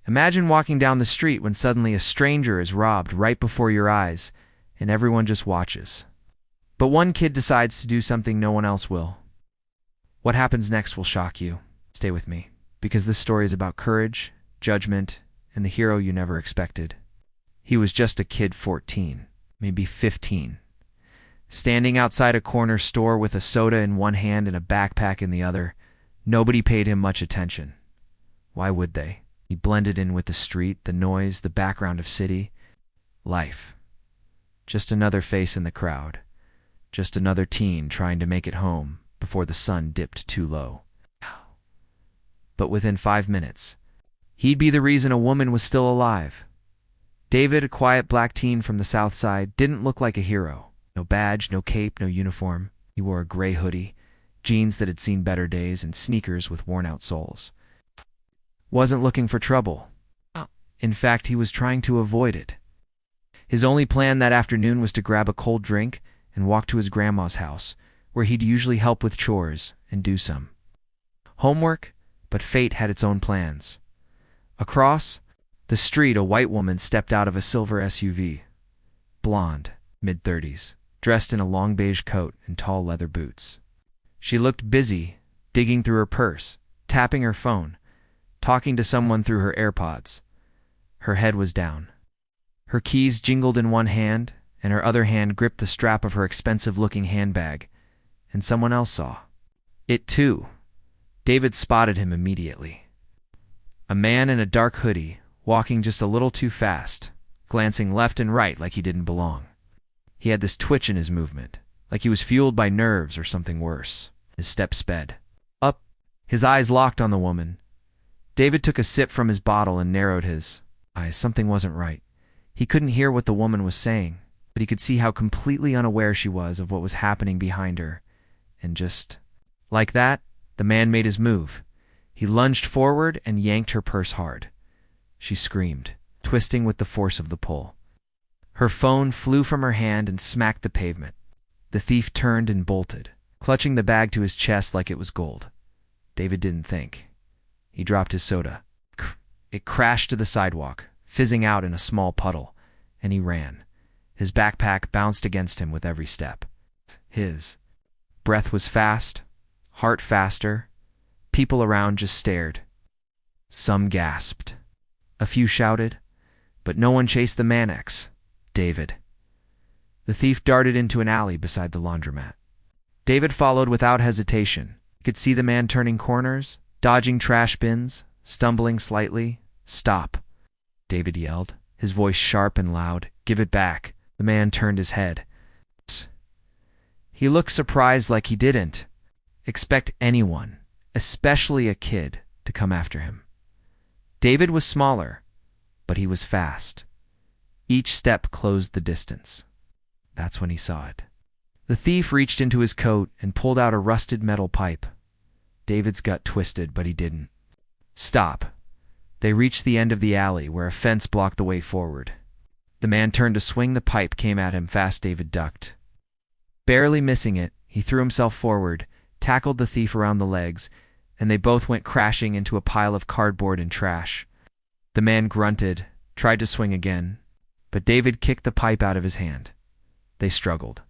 Imagine walking down the street when suddenly a stranger is robbed right before your eyes, and everyone just watches. But one kid decides to do something no one else will. What happens next will shock you. Stay with me, because this story is about courage, judgment, and the hero you never expected. He was just a kid 14, maybe 15, standing outside a corner store with a soda in one hand and a backpack in the other. Nobody paid him much attention. Why would they? He blended in with the street, the noise, the background of city. Life. Just another face in the crowd. Just another teen trying to make it home before the sun dipped too low. But within 5 minutes, he'd be the reason a woman was still alive. David, a quiet black teen from the South Side, didn't look like a hero. No badge, no cape, no uniform. He wore a gray hoodie, jeans that had seen better days, and sneakers with worn-out soles. Wasn't looking for trouble. In fact, he was trying to avoid it. His only plan that afternoon was to grab a cold drink and walk to his grandma's house, where he'd usually help with chores and do some homework, but fate had its own plans. Across the street, a white woman stepped out of a silver SUV. Blonde, mid-30s, dressed in a long beige coat and tall leather boots. She looked busy, digging through her purse, tapping her phone, talking to someone through her AirPods. Her head was down. Her keys jingled in one hand, and her other hand gripped the strap of her expensive-looking handbag, and someone else saw it too. David spotted him immediately. A man in a dark hoodie, walking just a little too fast, glancing left and right like he didn't belong. He had this twitch in his movement, like he was fueled by nerves or something worse. His steps sped up, his eyes locked on the woman. David took a sip from his bottle and narrowed his eyes. Something wasn't right. He couldn't hear what the woman was saying, but he could see how completely unaware she was of what was happening behind her. And just like that, the man made his move. He lunged forward and yanked her purse hard. She screamed, twisting with the force of the pull. Her phone flew from her hand and smacked the pavement. The thief turned and bolted, clutching the bag to his chest like it was gold. David didn't think. He dropped his soda. It crashed to the sidewalk, fizzing out in a small puddle, and he ran. His backpack bounced against him with every step. His breath was fast, heart faster. People around just stared. Some gasped. A few shouted, but no one chased the Manex. David. The thief darted into an alley beside the laundromat. David followed without hesitation. He could see the man turning corners, dodging trash bins, stumbling slightly. "Stop," David yelled, his voice sharp and loud. "Give it back." The man turned his head. He looked surprised, like he didn't expect anyone, especially a kid, to come after him. David was smaller, but he was fast. Each step closed the distance. That's when he saw it. The thief reached into his coat and pulled out a rusted metal pipe. David's gut twisted, but he didn't stop. They reached the end of the alley, where a fence blocked the way forward. The man turned to swing. The pipe came at him fast. David ducked. Barely missing it, he threw himself forward, tackled the thief around the legs, and they both went crashing into a pile of cardboard and trash. The man grunted, tried to swing again, but David kicked the pipe out of his hand. They struggled.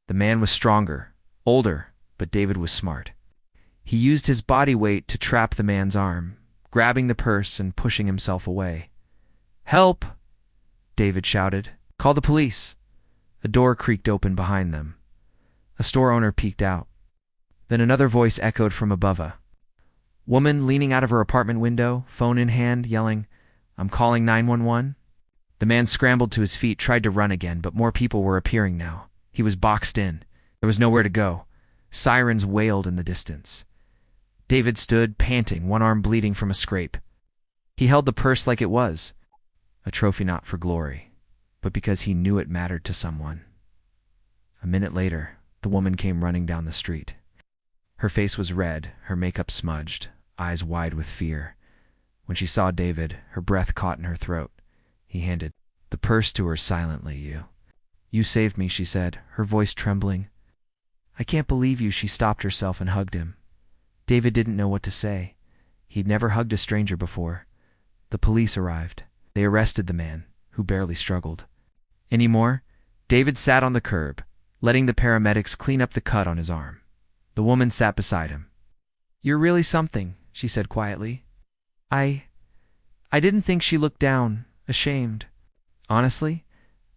The man was stronger, older, but David was smart. He used his body weight to trap the man's arm, grabbing the purse and pushing himself away. "Help!" David shouted. "Call the police." A door creaked open behind them. A store owner peeked out. Then another voice echoed from above. A woman leaning out of her apartment window, phone in hand, yelling, "I'm calling 911." The man scrambled to his feet, tried to run again, but more people were appearing now. He was boxed in. There was nowhere to go. Sirens wailed in the distance. David stood, panting, one arm bleeding from a scrape. He held the purse like it was a trophy, not for glory, but because he knew it mattered to someone. A minute later, the woman came running down the street. Her face was red, her makeup smudged, eyes wide with fear. When she saw David, her breath caught in her throat. He handed the purse to her silently. You saved me," she said, her voice trembling. "I can't believe you." She stopped herself and hugged him. David didn't know what to say. He'd never hugged a stranger before. The police arrived. They arrested the man, who barely struggled. Anymore, David sat on the curb, letting the paramedics clean up the cut on his arm. The woman sat beside him. "You're really something," she said quietly. I didn't think." She looked down, ashamed. "Honestly,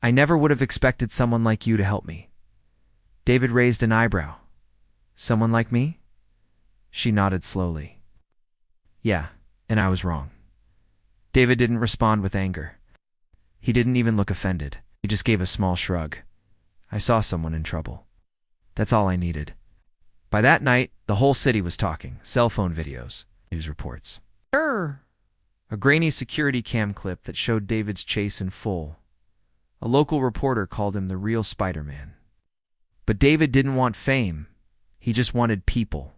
I never would have expected someone like you to help me." David raised an eyebrow. "Someone like me?" She nodded slowly. "Yeah, and I was wrong." David didn't respond with anger. He didn't even look offended. He just gave a small shrug. "I saw someone in trouble. That's all I needed." By that night, the whole city was talking. Cell phone videos, news reports. A grainy security cam clip that showed David's chase in full. A local reporter called him the real Spider-Man. But David didn't want fame. He just wanted people.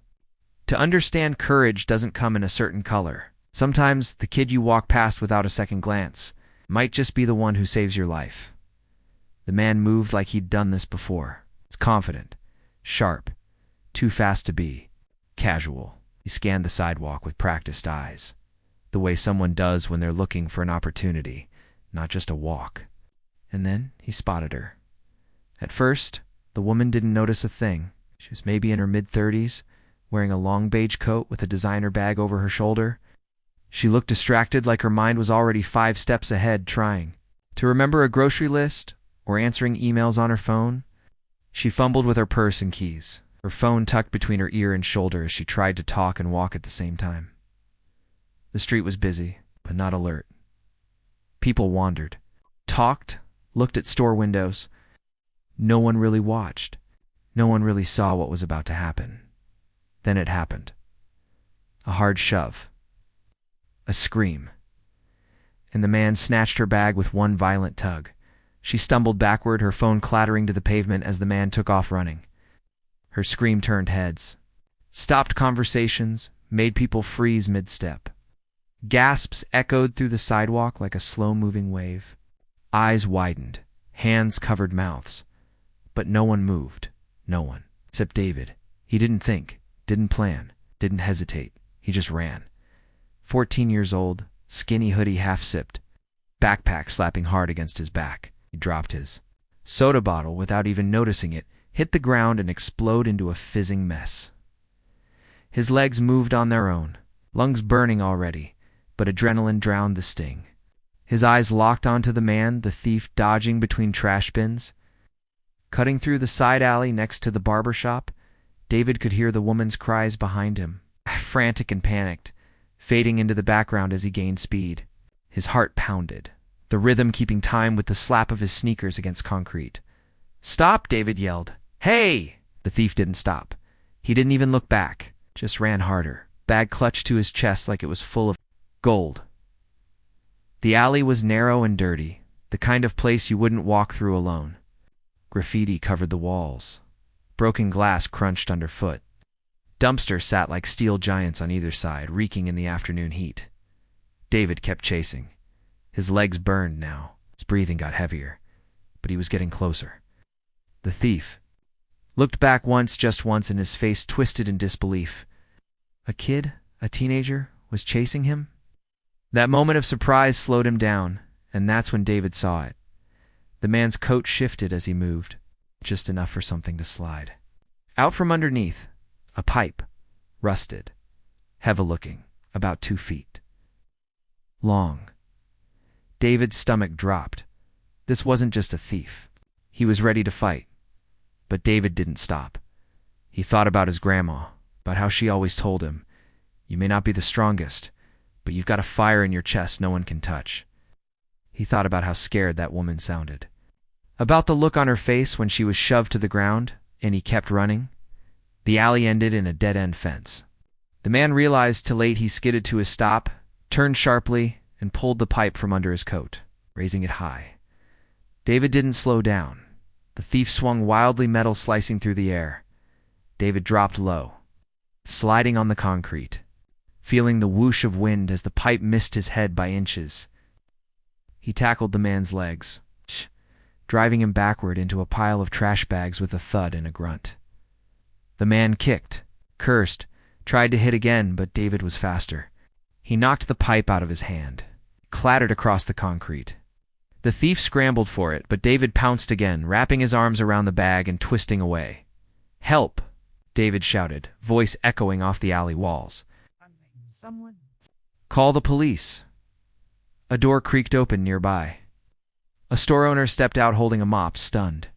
To understand courage doesn't come in a certain color. Sometimes the kid you walk past without a second glance might just be the one who saves your life. The man moved like he'd done this before. He was confident, sharp, too fast to be casual. He scanned the sidewalk with practiced eyes, the way someone does when they're looking for an opportunity, not just a walk. And then he spotted her. At first, the woman didn't notice a thing. She was maybe in her mid-30s, wearing a long beige coat with a designer bag over her shoulder. She looked distracted, like her mind was already 5 steps ahead, trying to remember a grocery list or answering emails on her phone. She fumbled with her purse and keys, her phone tucked between her ear and shoulder as she tried to talk and walk at the same time. The street was busy, but not alert. People wandered, talked, looked at store windows. No one really watched. No one really saw what was about to happen. Then it happened. A hard shove. A scream. And the man snatched her bag with one violent tug. She stumbled backward, her phone clattering to the pavement as the man took off running. Her scream turned heads, stopped conversations, made people freeze mid-step. Gasps echoed through the sidewalk like a slow-moving wave. Eyes widened, hands covered mouths. But no one moved. No one. Except David. He didn't think, didn't plan, didn't hesitate. He just ran. 14 years old, skinny hoodie half-sipped, backpack slapping hard against his back. He dropped his soda bottle without even noticing it, hit the ground and exploded into a fizzing mess. His legs moved on their own, lungs burning already, but adrenaline drowned the sting. His eyes locked onto the man, the thief dodging between trash bins. Cutting through the side alley next to the barber shop, David could hear the woman's cries behind him, frantic and panicked, fading into the background as he gained speed. His heart pounded, the rhythm keeping time with the slap of his sneakers against concrete. "Stop!" David yelled. "Hey!" The thief didn't stop. He didn't even look back, just ran harder, bag clutched to his chest like it was full of gold. The alley was narrow and dirty, the kind of place you wouldn't walk through alone. Graffiti covered the walls. Broken glass crunched underfoot. Dumpsters sat like steel giants on either side, reeking in the afternoon heat. David kept chasing. His legs burned now. His breathing got heavier, but he was getting closer. The thief looked back once, just once, and his face twisted in disbelief. A kid, a teenager, was chasing him? That moment of surprise slowed him down, and that's when David saw it. The man's coat shifted as he moved, just enough for something to slide. Out from underneath, a pipe, rusted, heavy-looking, about 2 feet long. David's stomach dropped. This wasn't just a thief. He was ready to fight. But David didn't stop. He thought about his grandma, about how she always told him, "You may not be the strongest, but you've got a fire in your chest no one can touch." He thought about how scared that woman sounded, about the look on her face when she was shoved to the ground, and he kept running. The alley ended in a dead-end fence. The man realized too late. He skidded to a stop, turned sharply, and pulled the pipe from under his coat, raising it high. David didn't slow down. The thief swung wildly, metal slicing through the air. David dropped low, sliding on the concrete, feeling the whoosh of wind as the pipe missed his head by inches. He tackled the man's legs, driving him backward into a pile of trash bags with a thud and a grunt. The man kicked, cursed, tried to hit again, but David was faster. He knocked the pipe out of his hand. clattered across the concrete. The thief scrambled for it, but David pounced again, wrapping his arms around the bag and twisting away. "Help!" David shouted, voice echoing off the alley walls. Someone. "Call the police." A door creaked open nearby. A store owner stepped out holding a mop, stunned.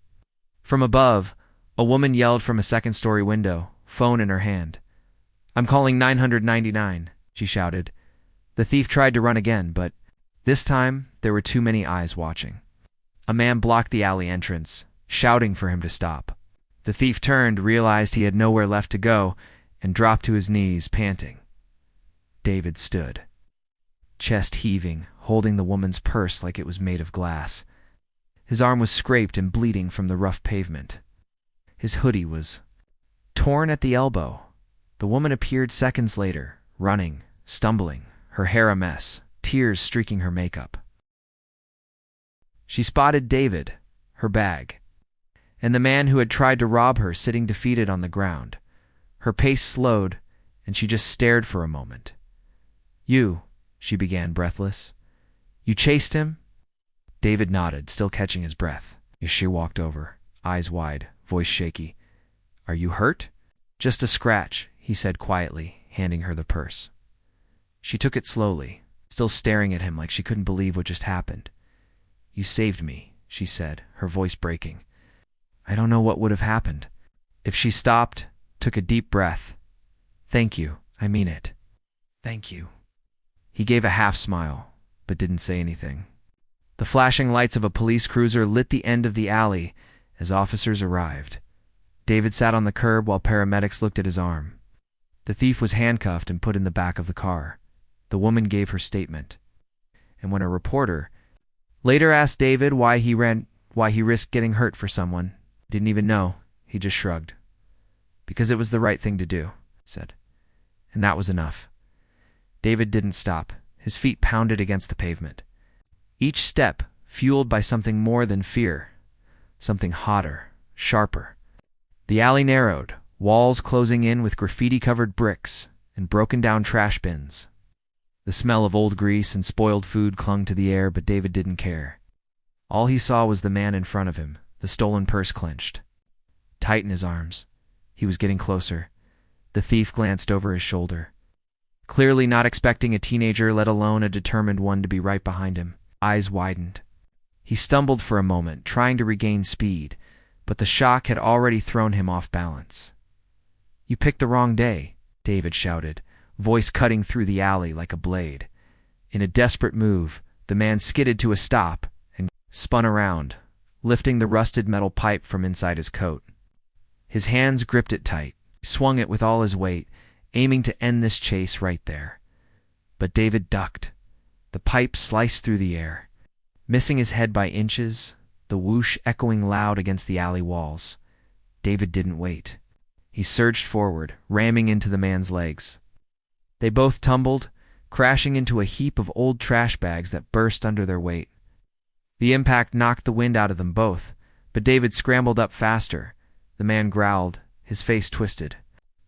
From above, a woman yelled from a second-story window, phone in her hand. "I'm calling 999, she shouted. The thief tried to run again, but this time there were too many eyes watching. A man blocked the alley entrance, shouting for him to stop. The thief turned, realized he had nowhere left to go, and dropped to his knees, panting. David stood, chest heaving, holding the woman's purse like it was made of glass. His arm was scraped and bleeding from the rough pavement. His hoodie was torn at the elbow. The woman appeared seconds later, running, stumbling, her hair a mess, tears streaking her makeup. She spotted David, her bag, and the man who had tried to rob her sitting defeated on the ground. Her pace slowed, and she just stared for a moment. "You," she began, breathless. "You chased him?" David nodded, still catching his breath. She walked over, eyes wide, voice shaky. "Are you hurt?" "Just a scratch," he said quietly, handing her the purse. She took it slowly, still staring at him like she couldn't believe what just happened. "You saved me," she said, her voice breaking. "I don't know what would have happened." If she stopped, took a deep breath. "Thank you, I mean it. Thank you." He gave a half smile, but didn't say anything. The flashing lights of a police cruiser lit the end of the alley as officers arrived. David sat on the curb while paramedics looked at his arm. The thief was handcuffed and put in the back of the car. The woman gave her statement. And when a reporter later asked David why he risked getting hurt for someone, he didn't even know, he just shrugged. "Because it was the right thing to do," he said. And that was enough. David didn't stop. His feet pounded against the pavement. Each step fueled by something more than fear, something hotter, sharper. The alley narrowed, walls closing in with graffiti-covered bricks and broken-down trash bins. The smell of old grease and spoiled food clung to the air, but David didn't care. All he saw was the man in front of him, the stolen purse clenched, tight in his arms. He was getting closer. The thief glanced over his shoulder, clearly not expecting a teenager, let alone a determined one, to be right behind him. Eyes widened. He stumbled for a moment, trying to regain speed, but the shock had already thrown him off balance. "You picked the wrong day," David shouted, voice cutting through the alley like a blade. In a desperate move, the man skidded to a stop and spun around, lifting the rusted metal pipe from inside his coat. His hands gripped it tight. He swung it with all his weight, aiming to end this chase right there. But David ducked. The pipe sliced through the air, missing his head by inches, the whoosh echoing loud against the alley walls. David didn't wait. He surged forward, ramming into the man's legs. They both tumbled, crashing into a heap of old trash bags that burst under their weight. The impact knocked the wind out of them both, but David scrambled up faster. The man growled, his face twisted.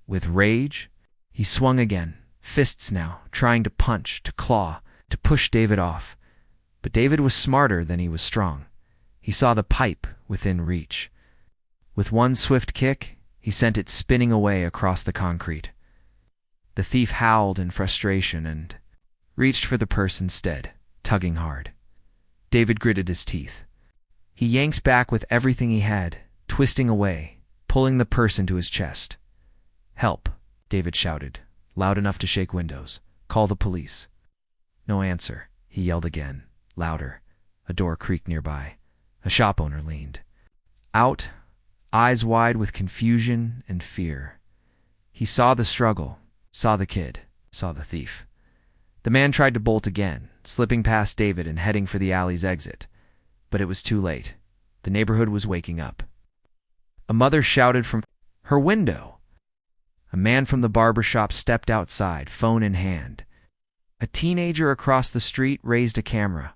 With rage, he swung again, fists now, trying to punch, to claw, to push David off. But David was smarter than he was strong. He saw the pipe within reach. With one swift kick, he sent it spinning away across the concrete. The thief howled in frustration and reached for the purse instead, tugging hard. David gritted his teeth. He yanked back with everything he had, twisting away, pulling the purse into his chest. "Help," David shouted, loud enough to shake windows. "Call the police." No answer. He yelled again, louder. A door creaked nearby. A shop owner leaned out, eyes wide with confusion and fear. He saw the struggle, saw the kid, saw the thief. The man tried to bolt again, slipping past David and heading for the alley's exit. But it was too late. The neighborhood was waking up. A mother shouted from her window. A man from the barber shop stepped outside, phone in hand. A teenager across the street raised a camera.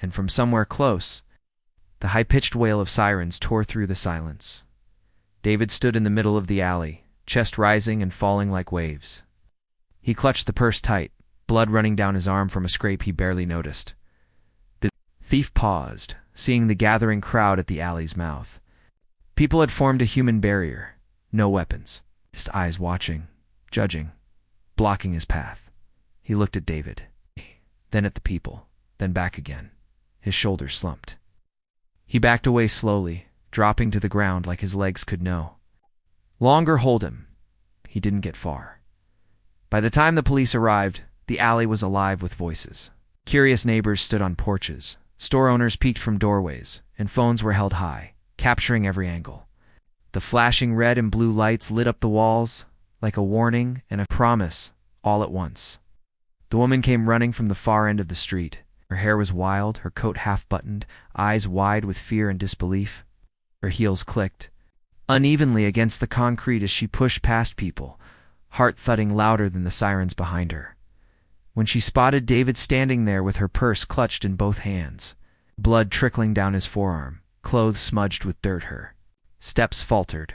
And from somewhere close, the high-pitched wail of sirens tore through the silence. David stood in the middle of the alley, chest rising and falling like waves. He clutched the purse tight, blood running down his arm from a scrape he barely noticed. The thief paused, seeing the gathering crowd at the alley's mouth. People had formed a human barrier. No weapons, just eyes watching, judging, blocking his path. He looked at David, then at the people, then back again. His shoulders slumped. He backed away slowly, dropping to the ground like his legs could know. Longer hold him. He didn't get far. By the time the police arrived, the alley was alive with voices. Curious neighbors stood on porches, store owners peeked from doorways, and phones were held high, capturing every angle. The flashing red and blue lights lit up the walls, like a warning and a promise, all at once. The woman came running from the far end of the street. Her hair was wild, her coat half-buttoned, eyes wide with fear and disbelief. Her heels clicked unevenly against the concrete as she pushed past people, heart thudding louder than the sirens behind her. When she spotted David standing there with her purse clutched in both hands, blood trickling down his forearm, clothes smudged with dirt, her steps faltered.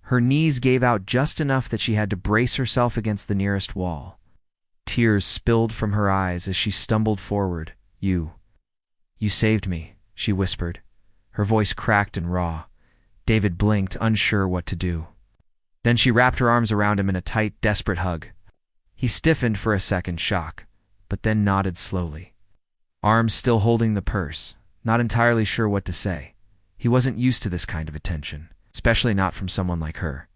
Her knees gave out just enough that she had to brace herself against the nearest wall. Tears spilled from her eyes as she stumbled forward. You saved me," she whispered. Her voice cracked and raw. David blinked, unsure what to do. Then she wrapped her arms around him in a tight, desperate hug. He stiffened for a second, shock, but then nodded slowly. Arms still holding the purse, not entirely sure what to say. He wasn't used to this kind of attention, especially not from someone like her.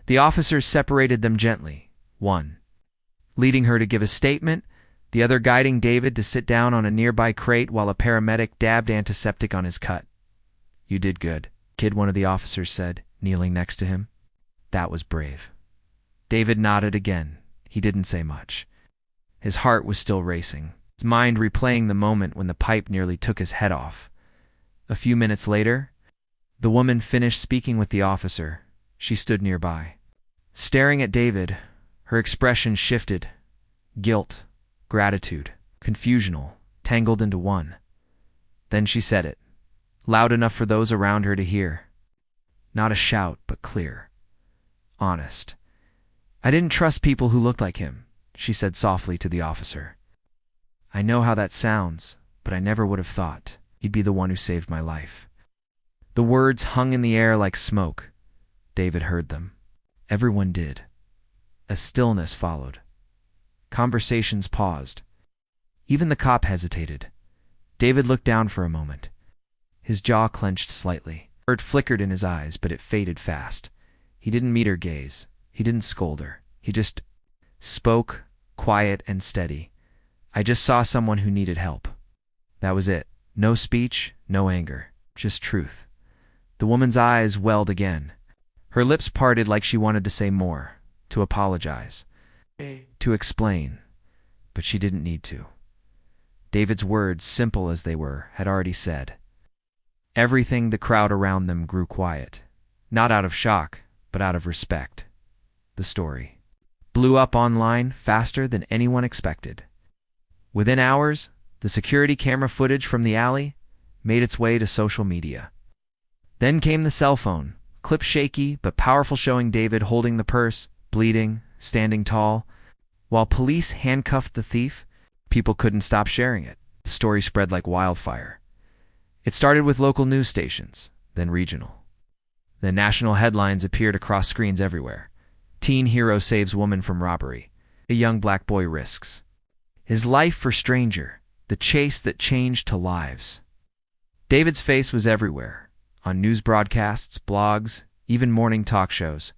The officers separated them gently, one leading her to give a statement, the other guiding David to sit down on a nearby crate while a paramedic dabbed antiseptic on his cut. "You did good, kid," one of the officers said, kneeling next to him. "That was brave." David nodded again. He didn't say much. His heart was still racing, his mind replaying the moment when the pipe nearly took his head off. A few minutes later, the woman finished speaking with the officer. She stood nearby. Staring at David, her expression shifted. Guilt, gratitude, confusional, tangled into one. Then she said it, loud enough for those around her to hear. Not a shout, but clear. Honest. "I didn't trust people who looked like him," she said softly to the officer. "I know how that sounds, but I never would have thought he'd be the one who saved my life." The words hung in the air like smoke. David heard them. Everyone did. A stillness followed. Conversations paused. Even the cop hesitated. David looked down for a moment. His jaw clenched slightly. It flickered in his eyes, but it faded fast. He didn't meet her gaze. He didn't scold her. He just spoke, quiet and steady. "I just saw someone who needed help." That was it. No speech, no anger, just truth. The woman's eyes welled again. Her lips parted like she wanted to say more, to apologize, to explain, but she didn't need to. David's words, simple as they were, had already said. Everything, the crowd around them, grew quiet, not out of shock, but out of respect. The story blew up online faster than anyone expected. Within hours, the security camera footage from the alley made its way to social media. Then came the cell phone, clip shaky but powerful, showing David holding the purse, bleeding, standing tall. While police handcuffed the thief, people couldn't stop sharing it. The story spread like wildfire. It started with local news stations, then regional. Then national headlines appeared across screens everywhere. Teen hero saves woman from robbery. A young black boy risks his life for stranger. The chase that changed to lives. David's face was everywhere, on news broadcasts, blogs, even morning talk shows.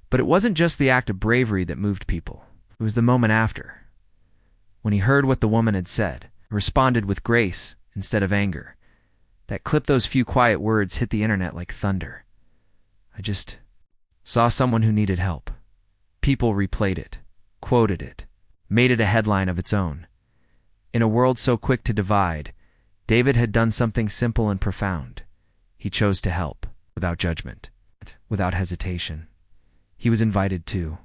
But it wasn't just the act of bravery that moved people. It was the moment after. When he heard what the woman had said, responded with grace instead of anger. That clip, those few quiet words, hit the internet like thunder. "I just saw someone who needed help." People replayed it, quoted it, made it a headline of its own. In a world so quick to divide, David had done something simple and profound. He chose to help, without judgment, without hesitation. He was invited to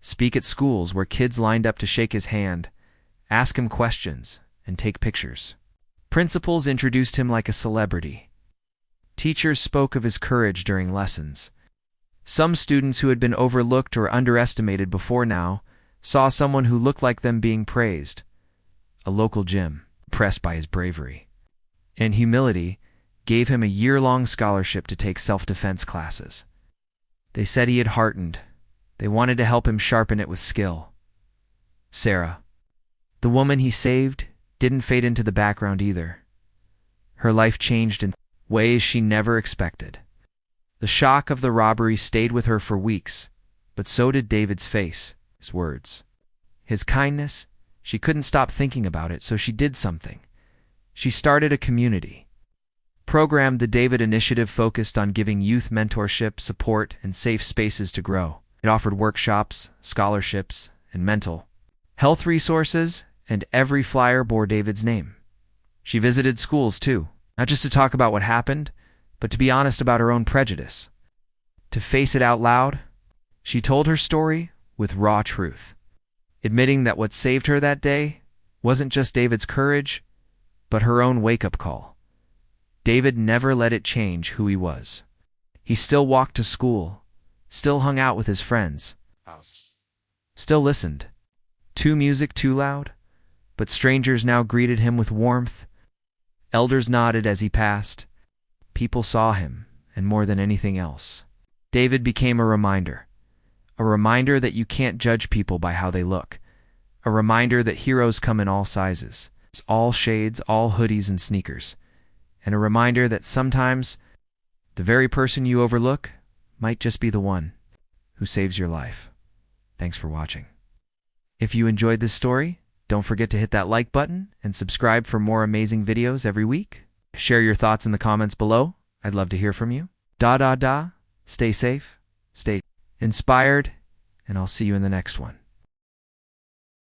speak at schools where kids lined up to shake his hand, ask him questions, and take pictures. Principals introduced him like a celebrity. Teachers spoke of his courage during lessons. Some students who had been overlooked or underestimated before now saw someone who looked like them being praised, a local gym, impressed by his bravery. In humility, gave him a year-long scholarship to take self-defense classes. They said he had heartened. They wanted to help him sharpen it with skill. Sarah, the woman he saved, didn't fade into the background either. Her life changed in ways she never expected. The shock of the robbery stayed with her for weeks, but so did David's face, his words. His kindness, she couldn't stop thinking about it, so she did something. She started a community. Program the David Initiative focused on giving youth mentorship, support, and safe spaces to grow. It offered workshops, scholarships, and mental health resources, and every flyer bore David's name. She visited schools too, not just to talk about what happened, but to be honest about her own prejudice. To face it out loud, she told her story with raw truth, admitting that what saved her that day wasn't just David's courage, but her own wake-up call. David never let it change who he was. He still walked to school, still hung out with his friends, still listened. To music too loud, but strangers now greeted him with warmth. Elders nodded as he passed. People saw him, and more than anything else, David became a reminder that you can't judge people by how they look, a reminder that heroes come in all sizes, all shades, all hoodies and sneakers, and a reminder that sometimes the very person you overlook might just be the one who saves your life. Thanks for watching. If you enjoyed this story, don't forget to hit that like button and subscribe for more amazing videos every week. Share your thoughts in the comments below. I'd love to hear from you. Stay safe, stay inspired, and I'll see you in the next one.